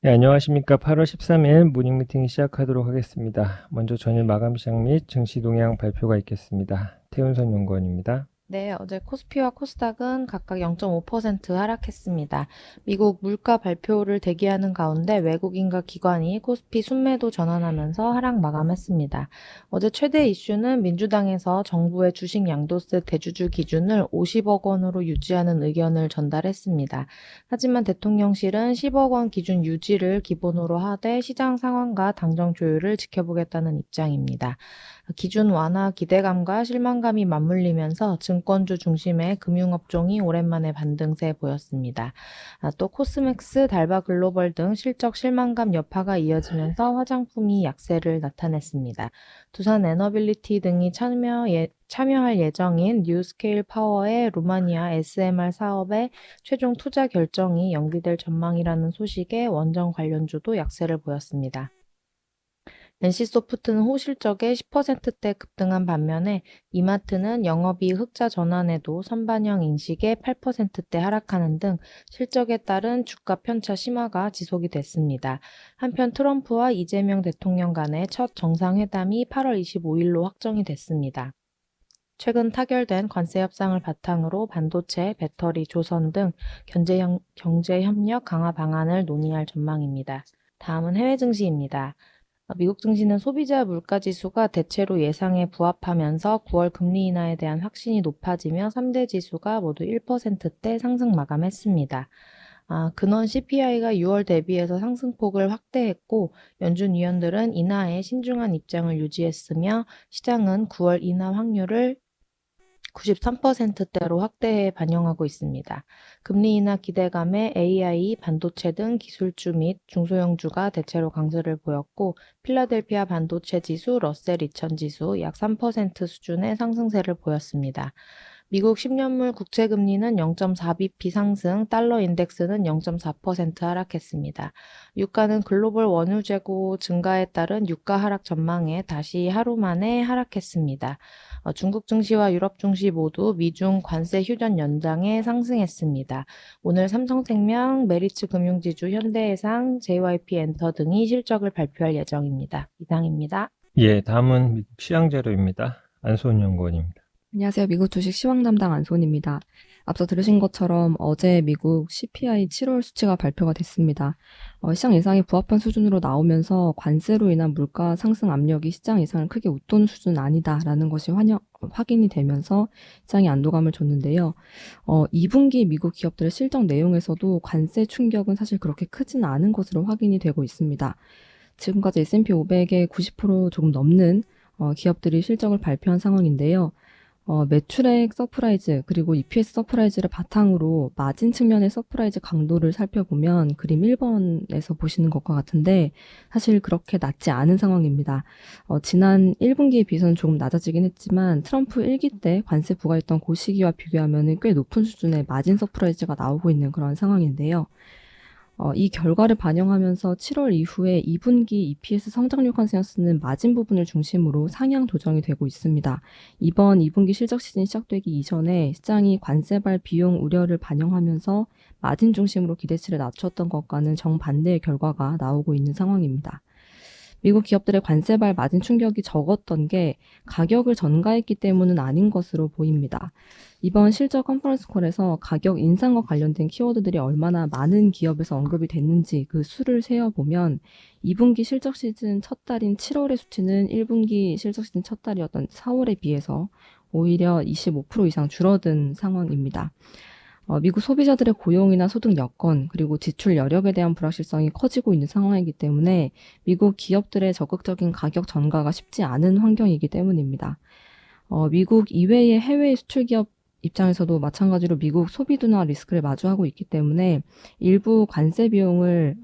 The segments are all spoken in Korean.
네, 안녕하십니까. 8월 13일 모닝 미팅 시작하도록 하겠습니다. 먼저 전일 마감 시장 및 증시 동향 발표가 있겠습니다. 태운선 연구원입니다. 네, 어제 코스피와 코스닥은 각각 0.5% 하락했습니다. 미국 물가 발표를 대기하는 가운데 외국인과 기관이 코스피 순매도 전환하면서 하락 마감했습니다. 어제 최대 이슈는 민주당에서 정부의 주식 양도세 대주주 기준을 50억 원으로 유지하는 의견을 전달했습니다. 하지만 대통령실은 10억 원 기준 유지를 기본으로 하되 시장 상황과 당정 조율을 지켜보겠다는 입장입니다. 기준 완화 기대감과 실망감이 맞물리면서 증권주 중심의 금융업종이 오랜만에 반등세 보였습니다. 또 코스맥스, 달바글로벌 등 실적 실망감 여파가 이어지면서 화장품이 약세를 나타냈습니다. 두산 에너빌리티 등이 참여할 예정인 뉴스케일 파워의 루마니아 SMR 사업의 최종 투자 결정이 연기될 전망이라는 소식에 원전 관련주도 약세를 보였습니다. NC소프트는 호실적에 10%대 급등한 반면에 이마트는 영업이익 흑자 전환에도 선반영 인식에 8%대 하락하는 등 실적에 따른 주가 편차 심화가 지속이 됐습니다. 한편 트럼프와 이재명 대통령 간의 첫 정상회담이 8월 25일로 확정이 됐습니다. 최근 타결된 관세 협상을 바탕으로 반도체, 배터리, 조선 등 경제 협력 강화 방안을 논의할 전망입니다. 다음은 해외 증시입니다. 미국 증시는 소비자 물가 지수가 대체로 예상에 부합하면서 9월 금리 인하에 대한 확신이 높아지며 3대 지수가 모두 1%대 상승 마감했습니다. 근원 CPI가 6월 대비해서 상승폭을 확대했고 연준 위원들은 인하에 신중한 입장을 유지했으며 시장은 9월 인하 확률을 93%대로 확대해 반영하고 있습니다. 금리 인하 기대감에 AI, 반도체 등 기술주 및 중소형주가 대체로 강세를 보였고 필라델피아 반도체 지수, 러셀 2000 지수 약 3% 수준의 상승세를 보였습니다. 미국 10년물 국채금리는 0.4bp 상승, 달러 인덱스는 0.4% 하락했습니다. 유가는 글로벌 원유 재고 증가에 따른 유가 하락 전망에 다시 하루 만에 하락했습니다. 중국 증시와 유럽 증시 모두 미중 관세 휴전 연장에 상승했습니다. 오늘 삼성생명, 메리츠 금융지주, 현대해상, JYP 엔터 등이 실적을 발표할 예정입니다. 이상입니다. 예, 다음은 미국 시장 자료입니다. 안소은 연구원입니다. 안녕하세요. 미국 주식 시황 담당 안손입니다. 앞서 들으신 것처럼 어제 미국 CPI 7월 수치가 발표가 됐습니다. 시장 예상에 부합한 수준으로 나오면서 관세로 인한 물가 상승 압력이 시장 예상을 크게 웃도는 수준은 아니다라는 것이 확인이 되면서 시장이 안도감을 줬는데요. 2분기 미국 기업들의 실적 내용에서도 관세 충격은 사실 그렇게 크지는 않은 것으로 확인이 되고 있습니다. 지금까지 S&P 500의 90% 조금 넘는 기업들이 실적을 발표한 상황인데요. 매출액 서프라이즈 그리고 EPS 서프라이즈를 바탕으로 마진 측면의 서프라이즈 강도를 살펴보면 그림 1번에서 보시는 것과 같은데 사실 그렇게 낮지 않은 상황입니다. 지난 1분기에 비해서는 조금 낮아지긴 했지만 트럼프 1기 때 관세 부과했던 그 시기와 비교하면 꽤 높은 수준의 마진 서프라이즈가 나오고 있는 그런 상황인데요. 이 결과를 반영하면서 7월 이후에 2분기 EPS 성장률 컨센서스는 마진 부분을 중심으로 상향 조정이 되고 있습니다. 이번 2분기 실적 시즌 시작되기 이전에 시장이 관세발 비용 우려를 반영하면서 마진 중심으로 기대치를 낮췄던 것과는 정반대의 결과가 나오고 있는 상황입니다. 미국 기업들의 관세발 마진 충격이 적었던 게 가격을 전가했기 때문은 아닌 것으로 보입니다. 이번 실적 컨퍼런스 콜에서 가격 인상과 관련된 키워드들이 얼마나 많은 기업에서 언급이 됐는지 그 수를 세어보면 2분기 실적 시즌 첫 달인 7월의 수치는 1분기 실적 시즌 첫 달이었던 4월에 비해서 오히려 25% 이상 줄어든 상황입니다. 미국 소비자들의 고용이나 소득 여건 그리고 지출 여력에 대한 불확실성이 커지고 있는 상황이기 때문에 미국 기업들의 적극적인 가격 전가가 쉽지 않은 환경이기 때문입니다. 미국 이외의 해외 수출 기업 입장에서도 마찬가지로 미국 소비 둔화 리스크를 마주하고 있기 때문에 일부 관세 비용을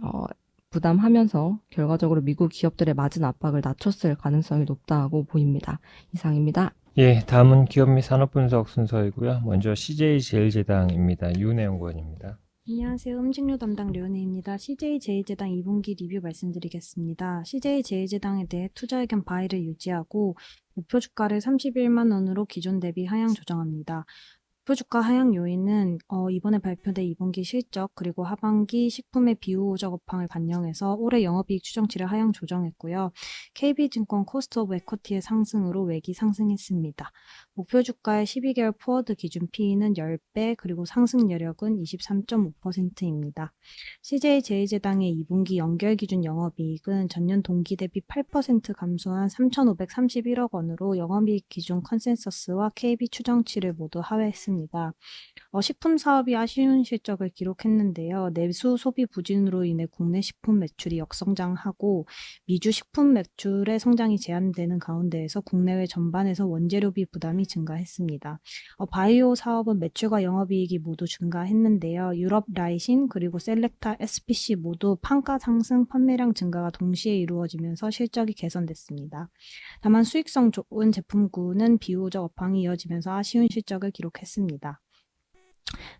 부담하면서 결과적으로 미국 기업들의 마진 압박을 낮췄을 가능성이 높다고 보입니다. 이상입니다. 예, 다음은 기업 및 산업 분석 순서이고요. 먼저 CJ제일제당입니다. 유은혜 연구원입니다. 안녕하세요. 음식료 담당 류은혜입니다. CJ제일제당 2분기 리뷰 말씀드리겠습니다. CJ제일제당에 대해 투자 의견 바이를 유지하고 목표 주가를 31만 원으로 기존 대비 하향 조정합니다. 목표 주가 하향 요인은 이번에 발표된 2분기 실적 그리고 하반기 식품의 비우호적 업황을 반영해서 올해 영업이익 추정치를 하향 조정했고요. KB증권 코스트 오브 에쿼티의 상승으로 외기 상승했습니다. 목표 주가의 12개월 포워드 기준 P는 10배 그리고 상승 여력은 23.5%입니다. CJ 제일제당의 2분기 연결 기준 영업이익은 전년 동기 대비 8% 감소한 3,531억 원으로 영업이익 기준 컨센서스와 KB 추정치를 모두 하회했습니다. 식품 사업이 아쉬운 실적을 기록했는데요. 내수 소비 부진으로 인해 국내 식품 매출이 역성장하고 미주 식품 매출의 성장이 제한되는 가운데에서 국내외 전반에서 원재료비 부담이 증가했습니다. 바이오 사업은 매출과 영업이익이 모두 증가했는데요. 유럽 라이신 그리고 셀렉타 SPC 모두 판가 상승, 판매량 증가가 동시에 이루어지면서 실적이 개선됐습니다. 다만 수익성 좋은 제품군은 비우호적 업황이 이어지면서 아쉬운 실적을 기록했습니다.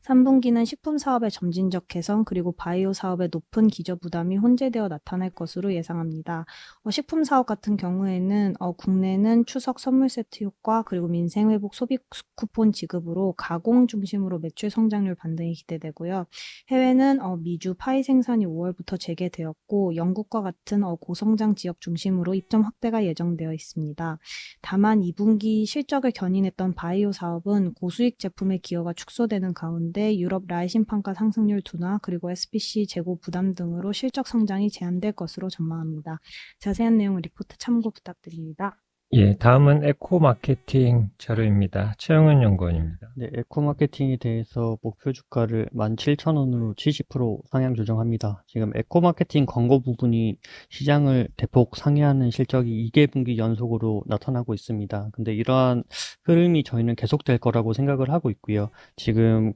3분기는 식품 사업의 점진적 개선 그리고 바이오 사업의 높은 기저 부담이 혼재되어 나타날 것으로 예상합니다. 식품 사업 같은 경우에는 국내는 추석 선물 세트 효과 그리고 민생 회복 소비 쿠폰 지급으로 가공 중심으로 매출 성장률 반등이 기대되고요. 해외는 미주 파이 생산이 5월부터 재개되었고 영국과 같은 고성장 지역 중심으로 입점 확대가 예정되어 있습니다. 다만 2분기 실적을 견인했던 바이오 사업은 고수익 제품의 기여가 축소되는 가운데 유럽 라이신 판가 상승률 둔화 그리고 SPC 재고 부담 등으로 실적 성장이 제한될 것으로 전망합니다. 자세한 내용은 리포트 참고 부탁드립니다. 예, 다음은 에코마케팅 자료입니다. 최영은 연구원입니다. 네, 에코마케팅에 대해서 목표 주가를 17,000원으로 70% 상향 조정합니다. 지금 에코마케팅 광고 부분이 시장을 대폭 상회하는 실적이 2개분기 연속으로 나타나고 있습니다. 근데 이러한 흐름이 저희는 계속될 거라고 생각을 하고 있고요. 지금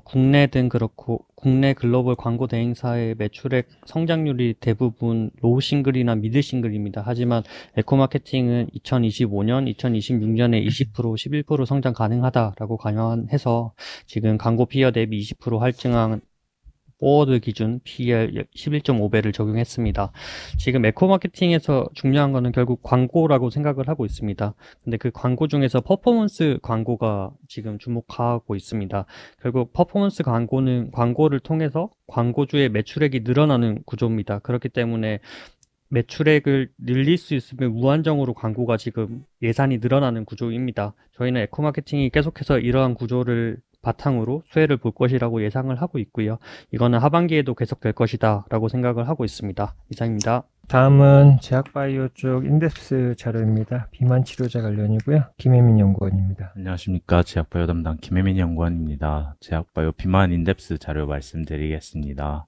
국내든 그렇고 국내 글로벌 광고 대행사의 매출액 성장률이 대부분 로우 싱글이나 미드 싱글입니다. 하지만 에코마케팅은 2025년, 2026년에 20%, 11% 성장 가능하다라고 감안해서 지금 광고 피어 대비 20% 할증한 포워드 기준 PL 11.5배를 적용했습니다. 지금 에코마케팅에서 중요한 거는 결국 광고라고 생각을 하고 있습니다. 근데 그 광고 중에서 퍼포먼스 광고가 지금 주목하고 있습니다. 결국 퍼포먼스 광고는 광고를 통해서 광고주의 매출액이 늘어나는 구조입니다. 그렇기 때문에 매출액을 늘릴 수 있으면 무한정으로 광고가 지금 예산이 늘어나는 구조입니다. 저희는 에코마케팅이 계속해서 이러한 구조를 바탕으로 수혜를 볼 것이라고 예상을 하고 있고요. 이거는 하반기에도 계속될 것이다 라고 생각을 하고 있습니다. 이상입니다. 다음은 제약바이오 쪽 인덱스 자료입니다. 비만 치료제 관련이고요. 김혜민 연구원입니다. 안녕하십니까. 제약바이오 담당 김혜민 연구원입니다. 제약바이오 비만 인덱스 자료 말씀드리겠습니다.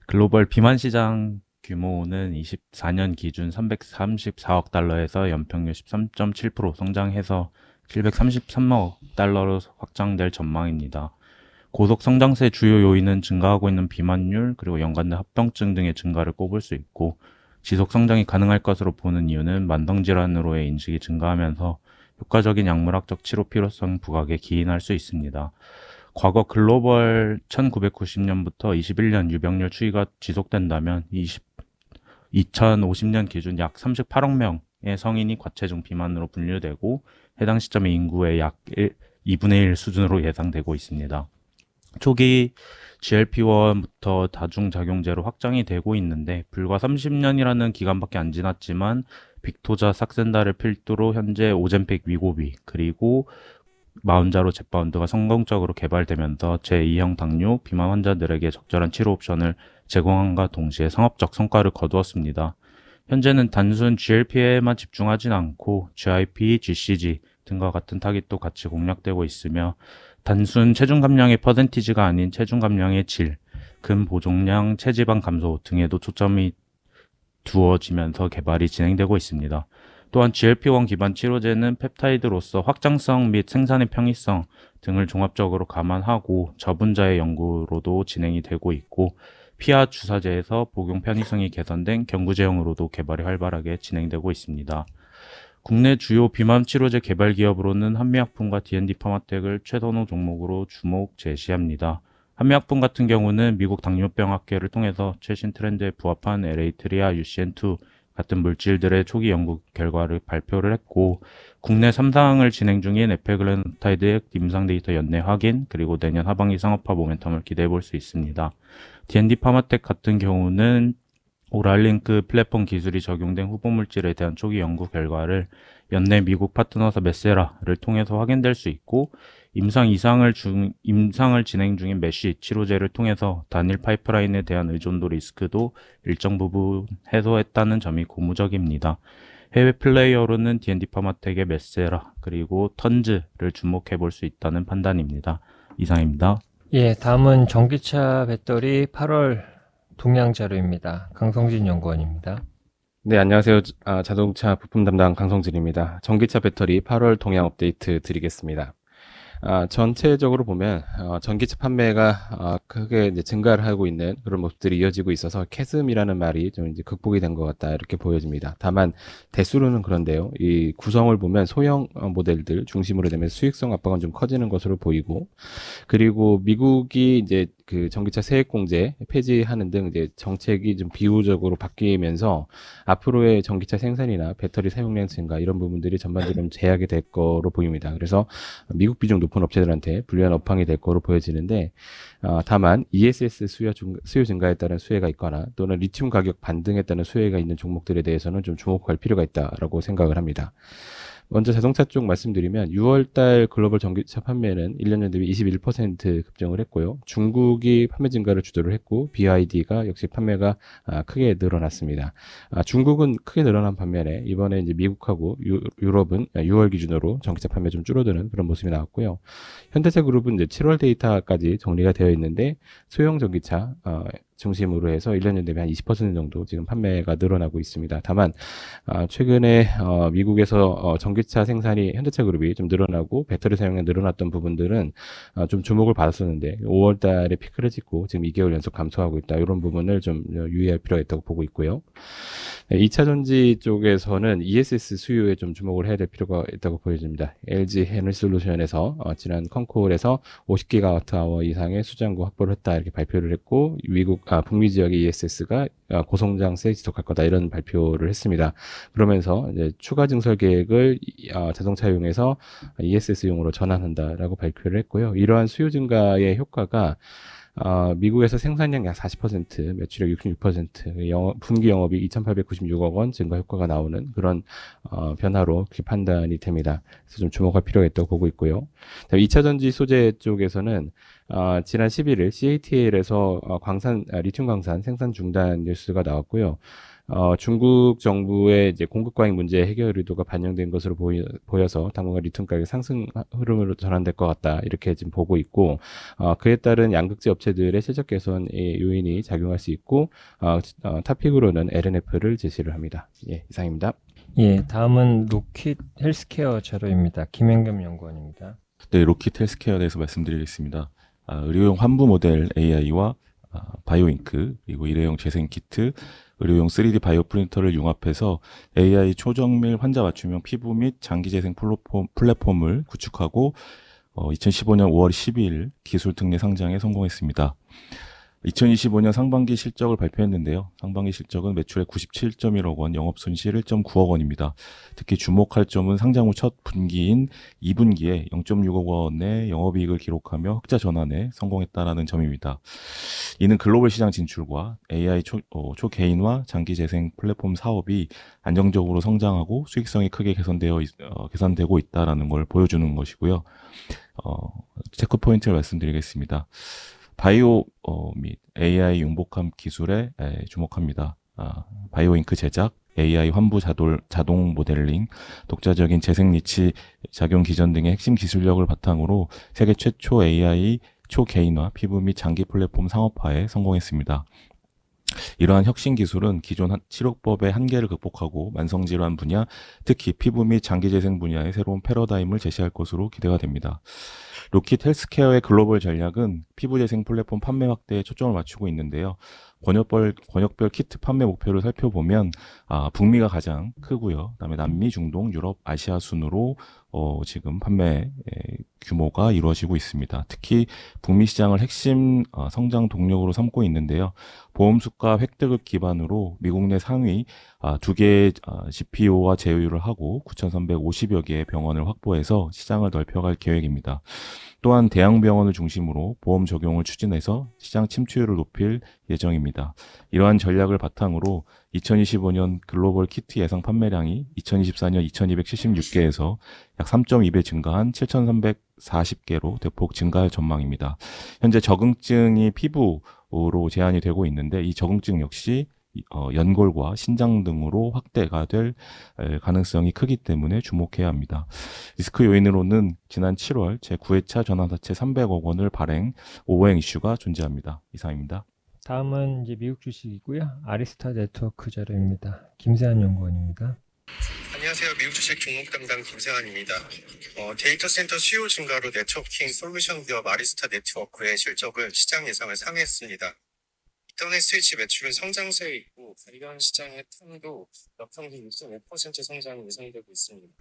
글로벌 비만 시장 규모는 24년 기준 334억 달러에서 연평균 13.7% 성장해서 733억 달러로 확장될 전망입니다. 고속 성장세 주요 요인은 증가하고 있는 비만율 그리고 연관된 합병증 등의 증가를 꼽을 수 있고 지속 성장이 가능할 것으로 보는 이유는 만성질환으로의 인식이 증가하면서 효과적인 약물학적 치료 필요성 부각에 기인할 수 있습니다. 과거 글로벌 1990년부터 21년 유병률 추이가 지속된다면 2050년 기준 약 38억 명의 성인이 과체중 비만으로 분류되고 해당 시점의 인구의 약 2분의 1 수준으로 예상되고 있습니다. 초기 GLP-1부터 다중작용제로 확장이 되고 있는데 불과 30년이라는 기간밖에 안 지났지만 빅토자, 삭센다를 필두로 현재 오젬픽, 위고비 그리고 마운자로 젯바운드가 성공적으로 개발되면서 제2형 당뇨, 비만 환자들에게 적절한 치료 옵션을 제공함과 동시에 상업적 성과를 거두었습니다. 현재는 단순 GLP에만 집중하진 않고 GIP, GCG 등과 같은 타깃도 같이 공략되고 있으며 단순 체중 감량의 퍼센티지가 아닌 체중 감량의 질, 근 보종량, 체지방 감소 등에도 초점이 두어지면서 개발이 진행되고 있습니다. 또한 GLP-1 기반 치료제는 펩타이드로서 확장성 및 생산의 편의성 등을 종합적으로 감안하고 저분자의 연구로도 진행이 되고 있고 피하 주사제에서 복용 편의성이 개선된 경구제형으로도 개발이 활발하게 진행되고 있습니다. 국내 주요 비만 치료제 개발 기업으로는 한미약품과 D&D 파마텍을 최선호 종목으로 주목 제시합니다. 한미약품 같은 경우는 미국 당뇨병 학회를 통해서 최신 트렌드에 부합한 LA 트리아 UCN2 같은 물질들의 초기 연구 결과를 발표를 했고, 국내 3상을 진행 중인 에페글랜타이드 임상 데이터 연내 확인, 그리고 내년 하반기 상업화 모멘텀을 기대해 볼 수 있습니다. D&D 파마텍 같은 경우는 오랄링크 플랫폼 기술이 적용된 후보 물질에 대한 초기 연구 결과를 연내 미국 파트너사 메세라를 통해서 확인될 수 있고, 임상을 진행 중인 메쉬 치료제를 통해서 단일 파이프라인에 대한 의존도 리스크도 일정 부분 해소했다는 점이 고무적입니다. 해외 플레이어로는 D&D 파마텍의 메세라 그리고 턴즈를 주목해 볼 수 있다는 판단입니다. 이상입니다. 예, 다음은 전기차 배터리 8월 동향 자료입니다. 강성진 연구원입니다. 네, 안녕하세요. 자동차 부품 담당 강성진입니다. 전기차 배터리 8월 동향 업데이트 드리겠습니다. 전체적으로 보면 전기차 판매가 크게 이제 증가를 하고 있는 그런 모습들이 이어지고 있어서 캐즘이라는 말이 좀 이제 극복이 된 것 같다 이렇게 보여집니다. 다만 대수로는 그런데요. 이 구성을 보면 소형 모델들 중심으로 되면서 수익성 압박은 좀 커지는 것으로 보이고, 그리고 미국이 이제 그 전기차 세액 공제 폐지하는 등 이제 정책이 좀 비효율적으로 바뀌면서 앞으로의 전기차 생산이나 배터리 사용량 증가 이런 부분들이 전반적으로 제약이 될 거로 보입니다. 그래서 미국 비중 높은 업체들한테 불리한 업황이 될 거로 보여지는데, 다만 ESS 수요 증가에 따른 수혜가 있거나 또는 리튬 가격 반등에 따른 수혜가 있는 종목들에 대해서는 좀 주목할 필요가 있다라고 생각을 합니다. 먼저 자동차 쪽 말씀드리면 6월달 글로벌 전기차 판매는 1년 대비 21% 급증을 했고요. 중국이 판매 증가를 주도를 했고 BYD가 역시 판매가 크게 늘어났습니다. 중국은 크게 늘어난 반면에 이번에 이제 미국하고 유럽은 6월 기준으로 전기차 판매 좀 줄어드는 그런 모습이 나왔고요. 현대차 그룹은 이제 7월 데이터까지 정리가 되어 있는데 소형 전기차 중심으로 해서 1년 대비 한 20% 정도 지금 판매가 늘어나고 있습니다. 다만 최근에 미국에서 전기차 생산이 현대차 그룹이 좀 늘어나고 배터리 사용량이 늘어났던 부분들은 좀 주목을 받았었는데 5월 달에 피크를 찍고 지금 2개월 연속 감소하고 있다. 이런 부분을 좀 유의할 필요가 있다고 보고 있고요. 2차 전지 쪽에서는 ESS 수요에 좀 주목을 해야 될 필요가 있다고 보여집니다. LG 에너지솔루션에서 지난 컨콜에서 50GWh 이상의 수장고 확보를 했다 이렇게 발표를 했고, 북미 지역의 ESS가 고성장세 지속할 거다 이런 발표를 했습니다. 그러면서 이제 추가 증설 계획을 자동차용에서 ESS용으로 전환한다라고 발표를 했고요. 이러한 수요 증가의 효과가 미국에서 생산량 약 40%, 매출액 66%, 분기 영업이 2,896억 원 증가 효과가 나오는 그런 변화로 그렇게 판단이 됩니다. 그래서 좀 주목할 필요가 있다고 보고 있고요. 2차 전지 소재 쪽에서는 지난 11일 CATL에서 리튬 광산 생산 중단 뉴스가 나왔고요. 중국 정부의 이제 공급 과잉 문제 해결 의도가 반영된 것으로 보여서 당분간 리튬 가격 상승 흐름으로 전환될 것 같다 이렇게 지금 보고 있고, 그에 따른 양극재 업체들의 실적 개선의 요인이 작용할 수 있고, 탑픽으로는 LNF를 제시를 합니다. 예, 이상입니다. 예, 다음은 로킷 헬스케어 자료입니다. 김현겸 연구원입니다. 네, 로킷 헬스케어에 대해서 말씀드리겠습니다. 의료용 환부 모델 AI와 바이오잉크, 그리고 일회용 재생 키트, 의료용 3D 바이오 프린터를 융합해서 AI 초정밀 환자 맞춤형 피부 및 장기 재생 플랫폼을 구축하고 2015년 5월 12일 기술 특례 상장에 성공했습니다. 2025년 상반기 실적을 발표했는데요. 상반기 실적은 매출액 97.1억 원, 영업손실 1.9억 원입니다. 특히 주목할 점은 상장 후 첫 분기인 2분기에 0.6억 원의 영업이익을 기록하며 흑자 전환에 성공했다는 점입니다. 이는 글로벌 시장 진출과 AI 초개인화 장기 재생 플랫폼 사업이 안정적으로 성장하고 수익성이 크게 개선되고 있다는 걸 보여주는 것이고요. 체크 포인트를 말씀드리겠습니다. 바이오 및 AI 융복합 기술에 주목합니다. 바이오잉크 제작, AI 환부 자동 모델링, 독자적인 재생 니치 작용 기전 등의 핵심 기술력을 바탕으로 세계 최초 AI 초개인화 피부 및 장기 플랫폼 상업화에 성공했습니다. 이러한 혁신 기술은 기존 치료법의 한계를 극복하고 만성질환 분야, 특히 피부 및 장기 재생 분야의 새로운 패러다임을 제시할 것으로 기대가 됩니다. 로킷 헬스케어의 글로벌 전략은 피부 재생 플랫폼 판매 확대에 초점을 맞추고 있는데요. 권역별 키트 판매 목표를 살펴보면 북미가 가장 크고요. 그다음에 남미, 중동, 유럽, 아시아 순으로 지금 판매 규모가 이루어지고 있습니다. 특히 북미 시장을 핵심 성장 동력으로 삼고 있는데요. 보험 수가 획득을 기반으로 미국 내 상위 두 개의 GPO와 제휴를 하고 9,350여 개의 병원을 확보해서 시장을 넓혀갈 계획입니다. 또한 대형병원을 중심으로 보험 적용을 추진해서 시장 침투율을 높일 예정입니다. 이러한 전략을 바탕으로 2025년 글로벌 키트 예상 판매량이 2024년 2276개에서 약 3.2배 증가한 7340개로 대폭 증가할 전망입니다. 현재 적응증이 피부로 제한이 되고 있는데 이 적응증 역시 연골과 신장 등으로 확대가 될 가능성이 크기 때문에 주목해야 합니다. 리스크 요인으로는 지난 7월 제9회차 전환사채 300억 원을 발행, 오버행 이슈가 존재합니다. 이상입니다. 다음은 이제 미국 주식이고요. 아리스타 네트워크 자료입니다. 김세한 연구원입니다. 안녕하세요. 미국 주식 종목 담당 김세환입니다. 데이터 센터 수요 증가로 네트워킹 솔루션 기업 아리스타 네트워크의 실적은 시장 예상을 상회했습니다. 인터넷 스위치 매출은 성장세에 있고 관련 시장의 텀도 역평균 6.5% 성장이 예상되고 있습니다.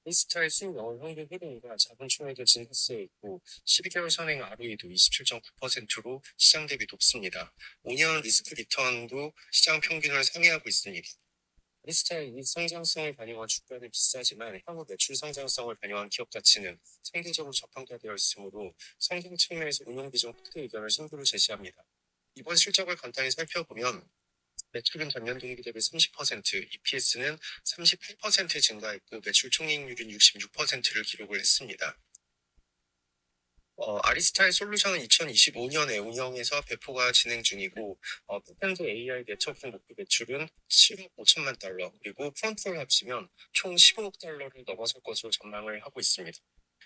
아리스타의 수익 영업 평균 흐름과 자본 총액의 증가세에 있고 12개월 선행 ROE도 27.9%로 시장 대비 높습니다. 5년 리스크 리턴도 시장 평균을 상회하고 있습니다. 아리스타의 이 성장성을 반영한 주가는 비싸지만 향후 매출 성장성을 반영한 기업 가치는 상대적으로 저평가되어 있으므로 성장 측면에서 운용 비중 확대 의견을 신규로 제시합니다. 이번 실적을 간단히 살펴보면 매출은 전년 동기 대비 30%, EPS는 38% 증가했고 매출 총이익률은 66%를 기록을 했습니다. 아리스타의 솔루션은 2025년에 운영에서 배포가 진행 중이고 패턴드 AI 네트워킹 목표 매출은 7억 5천만 달러 그리고 프론트를 합치면 총 15억 달러를 넘어설 것으로 전망을 하고 있습니다.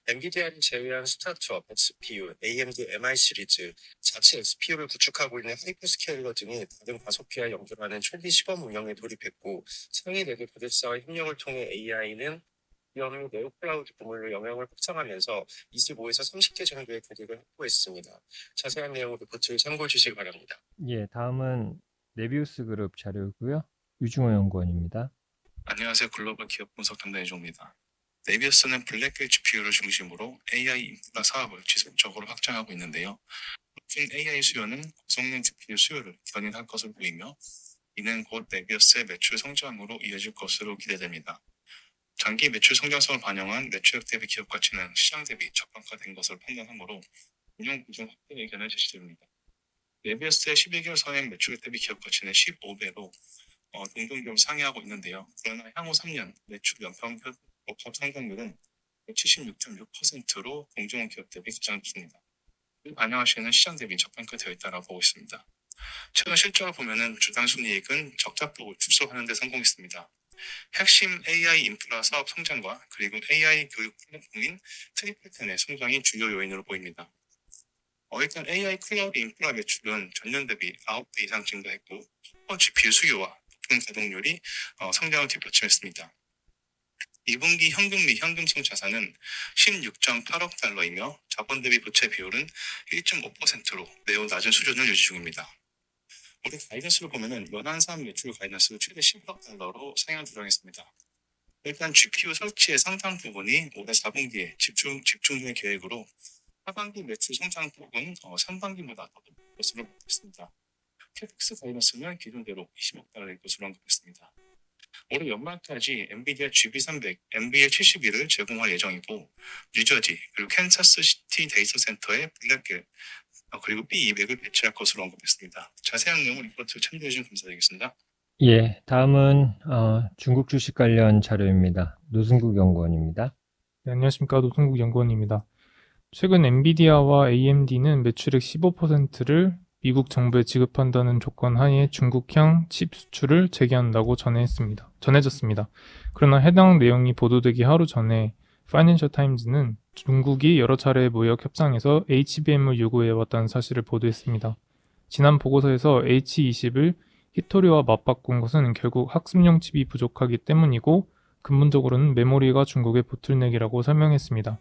엔비디아를 제외한 스타트업, XPU, AMD MI 시리즈, 자체 XPU를 구축하고 있는 하이퍼스케일러 등이 다른 가속기와 연결하는 초기 시범 운영에 돌입했고 상위 4개 고객사와 협력을 통해 AI는 기업 네오 클라우드 부문으로 영역을 확장하면서 25에서 30개 정도의 고객을 확보했습니다. 자세한 내용은 리포트를 참고해 주시기 바랍니다. 예, 다음은 네비우스 그룹 자료고요. 유중호 연구원입니다. 안녕하세요. 글로벌 기업 분석 담당 이종입니다. 네비우스는 블랙길 GPU를 중심으로 AI 인프라 사업을 지속적으로 확장하고 있는데요. 높은 AI 수요는 고성능 GPU 수요를 견인할 것으로 보이며 이는 곧 네비우스의 매출 성장으로 이어질 것으로 기대됩니다. 장기 매출 성장성을 반영한 매출액 대비 기업 가치는 시장 대비 저평가된 것으로 판단하므로 운용 비중 확대 의견을 제시됩니다. 네비우스의 12개월 선행 매출액 대비 기업 가치는 15배로 동등기업 상회하고 있는데요. 그러나 향후 3년 매출 연평균 복합 성장률은 76.6%로 동종 기업 대비 가장 높습니다. 이 반영할 시에는 시장 대비 저평가되어 있다고 보고 있습니다. 최근 실적을 보면은 주당 순이익은 적자폭을 축소하는 데 성공했습니다. 핵심 AI 인프라 사업 성장과 그리고 AI 교육 플랫폼인 트리플텐의 성장이 주요 요인으로 보입니다. 일단 AI 클라우드 인프라 매출은 전년 대비 9배 이상 증가했고 GPU 수요와 높은 가동률이 성장을 뒷받침했습니다. 2분기 현금 및 현금성 자산은 16.8억 달러이며 자본 대비 부채 비율은 1.5%로 매우 낮은 수준을 유지 중입니다. 올해 가이던스를 보면은 연한 사업 매출 가이던스 최대 10억 달러로 상향 조정했습니다. 일단 GPU 설치의 상당 부분이 올해 4분기에 집중될 계획으로 하반기 매출 성장폭은 3분기보다 더 높을 것으로 보겠습니다. 캐펙스 가이던스는 기존대로 20억 달러일 것으로 언급했습니다. 올해 연말까지 엔비디아 GB300, NVL71을 제공할 예정이고 뉴저지 그리고 캔사스시티 데이터 센터에 블랙길 그리고 B200을 배치할 것으로 언급했습니다. 자세한 내용은 리포트 참조해 주시면 감사드리겠습니다. 예, 다음은 중국 주식 관련 자료입니다. 노승국 연구원입니다. 네, 안녕하십니까. 노승국 연구원입니다. 최근 엔비디아와 AMD는 매출액 15%를 미국 정부에 지급한다는 조건 하에 중국향 칩 수출을 재개한다고 전해졌습니다. 그러나 해당 내용이 보도되기 하루 전에 파이낸셜 타임즈는 중국이 여러 차례 무역 협상에서 HBM을 요구해왔다는 사실을 보도했습니다. 지난 보고서에서 H20을 히토리와 맞바꾼 것은 결국 학습용 칩이 부족하기 때문이고 근본적으로는 메모리가 중국의 보틀넥이라고 설명했습니다.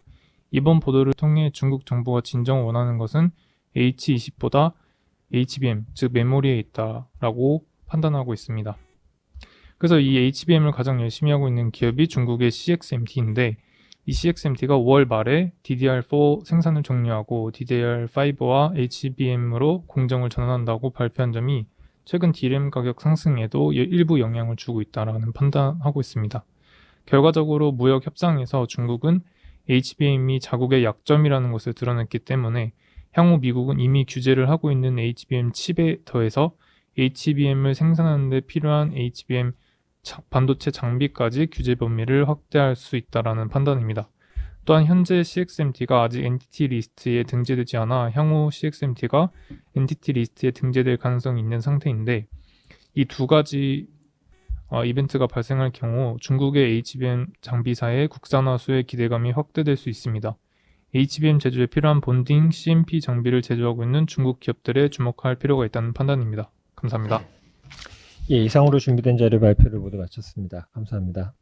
이번 보도를 통해 중국 정부가 진정 원하는 것은 H20보다 HBM, 즉 메모리에 있다라고 판단하고 있습니다. 그래서 이 HBM을 가장 열심히 하고 있는 기업이 중국의 CXMT인데 이 CXMT가 5월 말에 DDR4 생산을 종료하고 DDR5와 HBM으로 공정을 전환한다고 발표한 점이 최근 DRAM 가격 상승에도 일부 영향을 주고 있다라는 판단하고 있습니다. 결과적으로 무역 협상에서 중국은 HBM이 자국의 약점이라는 것을 드러냈기 때문에 향후 미국은 이미 규제를 하고 있는 HBM 칩에 더해서 HBM을 생산하는 데 필요한 HBM 반도체 장비까지 규제 범위를 확대할 수 있다라는 판단입니다. 또한 현재 CXMT가 아직 엔티티 리스트에 등재되지 않아 향후 CXMT가 엔티티 리스트에 등재될 가능성이 있는 상태인데 이 두 가지 이벤트가 발생할 경우 중국의 HBM 장비사의 국산화 수의 기대감이 확대될 수 있습니다. HBM 제조에 필요한 본딩, CMP 장비를 제조하고 있는 중국 기업들에 주목할 필요가 있다는 판단입니다. 감사합니다. 예, 이상으로 준비된 자료 발표를 모두 마쳤습니다. 감사합니다.